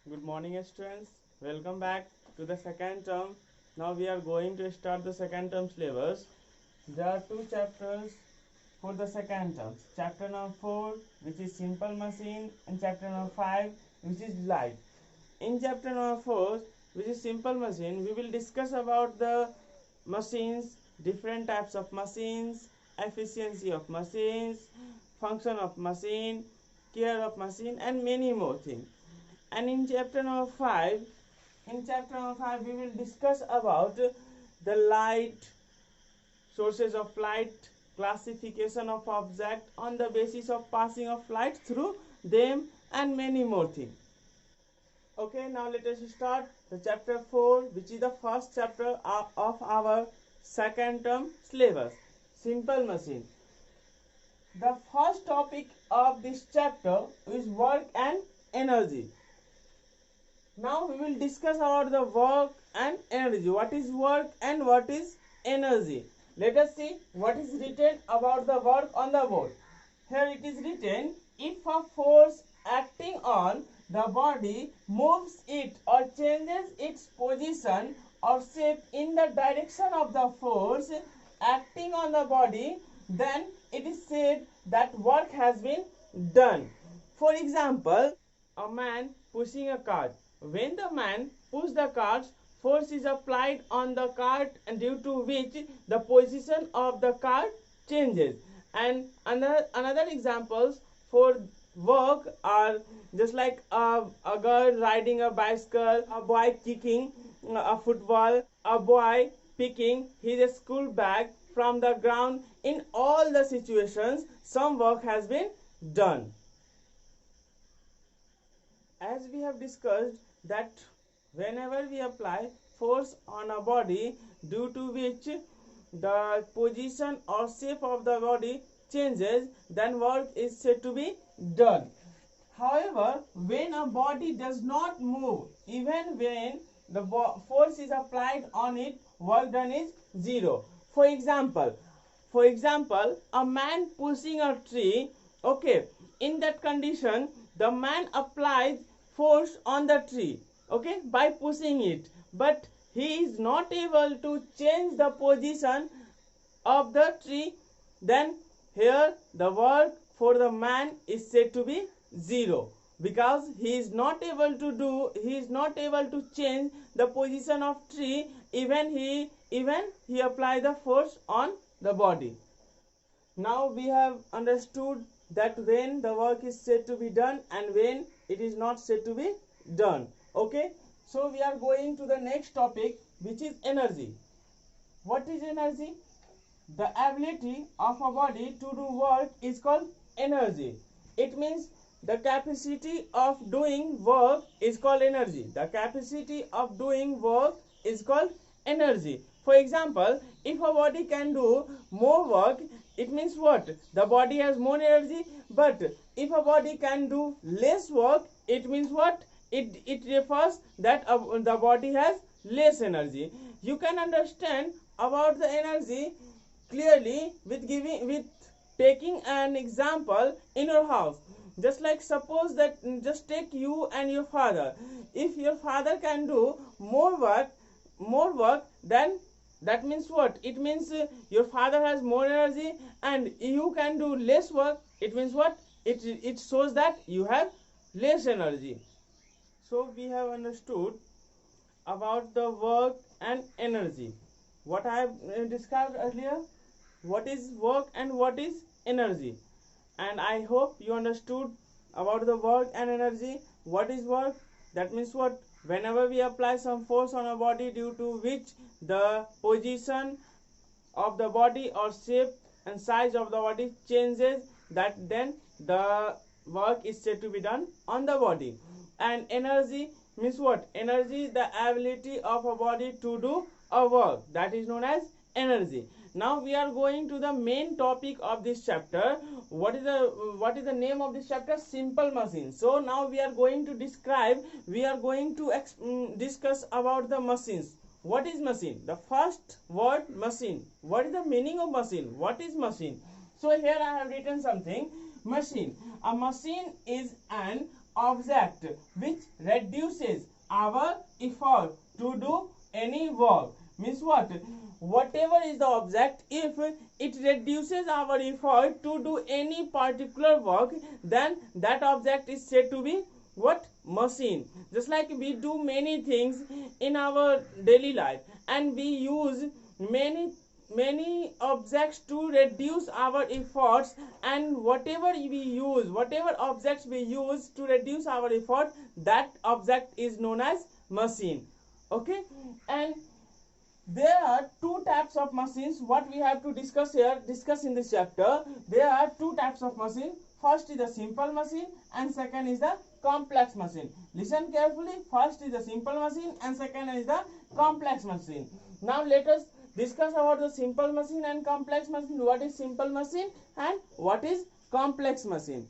Good morning, students. Welcome back to the second term. Now we are going to start the second term syllabus. There are two chapters for the second term. Chapter number 4, which is simple machine, and chapter number 5, which is light. In chapter number 4, which is simple machine, we will discuss about the machines, different types of machines, efficiency of machines, function of machine, care of machine, and many more things. And in chapter number 5, we will discuss about the light, sources of light, classification of object on the basis of passing of light through them, and many more things. Okay, now let us start the chapter 4, which is the first chapter of our second term syllabus, simple machine. The first topic of this chapter is work and energy. Now we will discuss about the work and energy. What is work and what is energy? Let us see what is written about the work on the board. Here it is written, if a force acting on the body moves it or changes its position or shape in the direction of the force acting on the body, then it is said that work has been done. For example, a man pushing a cart. When the man pushes the cart, force is applied on the cart, and due to which the position of the cart changes. And another examples for work are just like a girl riding a bicycle, a boy kicking a football, a boy picking his school bag from the ground. In all the situations, some work has been done. As we have discussed that whenever we apply force on a body due to which the position or shape of the body changes, then work is said to be done. However, when a body does not move, even when the force is applied on it, work done is zero. For example, a man pushing a tree, okay, in that condition the man applies force on the tree, okay, by pushing it, but he is not able to change the position of the tree, then here the work for the man is said to be zero, because he is not able to change the position of tree, even he apply the force on the body. Now we have understood that when the work is said to be done and when it is not said to be done. Okay, so we are going to the next topic, which is energy. What is energy? The ability of a body to do work is called energy. It means the capacity of doing work is called energy. The capacity of doing work is called energy. For example, if a body can do more work, it means what? The body has more energy. But if a body can do less work, it means what? It refers that the body has less energy. You can understand about the energy clearly with taking an example in your house. Just like suppose that, just take you and your father. If your father can do more work, then that means what? It means your father has more energy and you can do less work. It means what? It shows that you have less energy. So we have understood about the work and energy. What I have described earlier, what is work and what is energy. And I hope you understood about the work and energy. What is work? That means what? Whenever we apply some force on a body due to which the position of the body or shape and size of the body changes, that then the work is said to be done on the body. And energy means what? Energy, the ability of a body to do a work, that is known as energy. Now we are going to the main topic of this chapter. What is the name of this chapter? Simple machine. So now we are going to discuss about the machines. What is machine? The first word, machine. What is the meaning of machine? What is machine? So here I have written something. Machine. A machine is an object which reduces our effort to do any work. Means what? Whatever is the object, if it reduces our effort to do any particular work, then that object is said to be what? Machine. Just like we do many things in our daily life, and we use many objects to reduce our efforts, and whatever objects we use to reduce our effort, that object is known as machine. Okay, and there are two types of machines what we have to discuss in this chapter. There are two types of machine. First is the simple machine and second is the complex machine. Listen carefully. First is the simple machine and second is the complex machine. Now let us discuss about the simple machine and complex machine. What is simple machine and what is complex machine?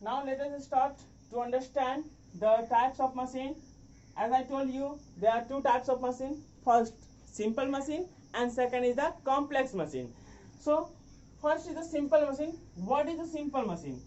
Now let us start to understand the types of machine. As I told you, there are two types of machine. First, simple machine and second is the complex machine. So first is the simple machine. What is a simple machine?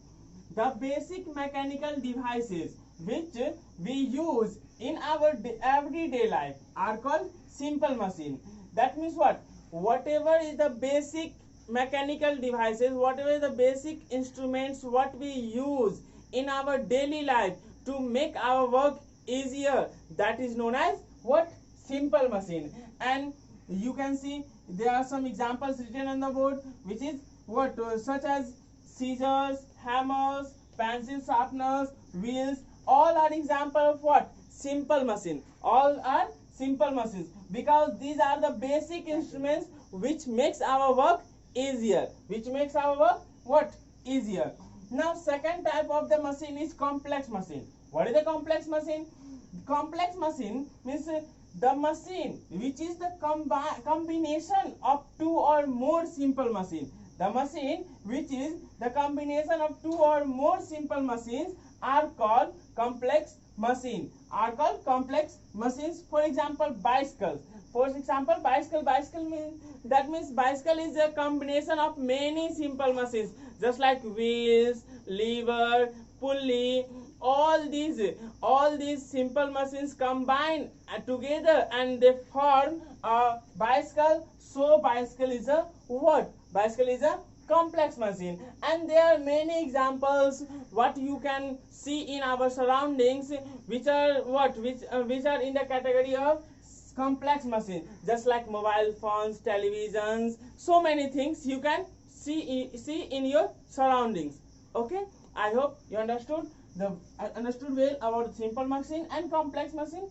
The basic mechanical devices which we use in our everyday life are called simple machine. That means what? Whatever is the basic mechanical devices, whatever is the basic instruments what we use in our daily life to make our work easier, that is known as what? Simple machine. And you can see there are some examples written on the board, which is what? Such as scissors, hammers, pencil sharpeners, wheels. All are example of what? Simple machine. All are simple machines because these are the basic instruments which makes our work easier. Which makes our work what? Easier. Now second type of the machine is complex machine. What is the complex machine? Complex machine means the machine which is the combination of two or more simple machine. The machine which is the combination of two or more simple machines are called complex machine. Are called complex machines. For example, bicycles. For example, bicycle means bicycle is a combination of many simple machines, just like wheels, lever, pulley. All these simple machines combine together and they form a bicycle. So bicycle is a what? Bicycle is a complex machine. And there are many examples what you can see in our surroundings which are what? Which are in the category of complex machine, just like mobile phones, televisions, so many things you can see in your surroundings. Okay, I hope you understood well about simple machine and complex machine.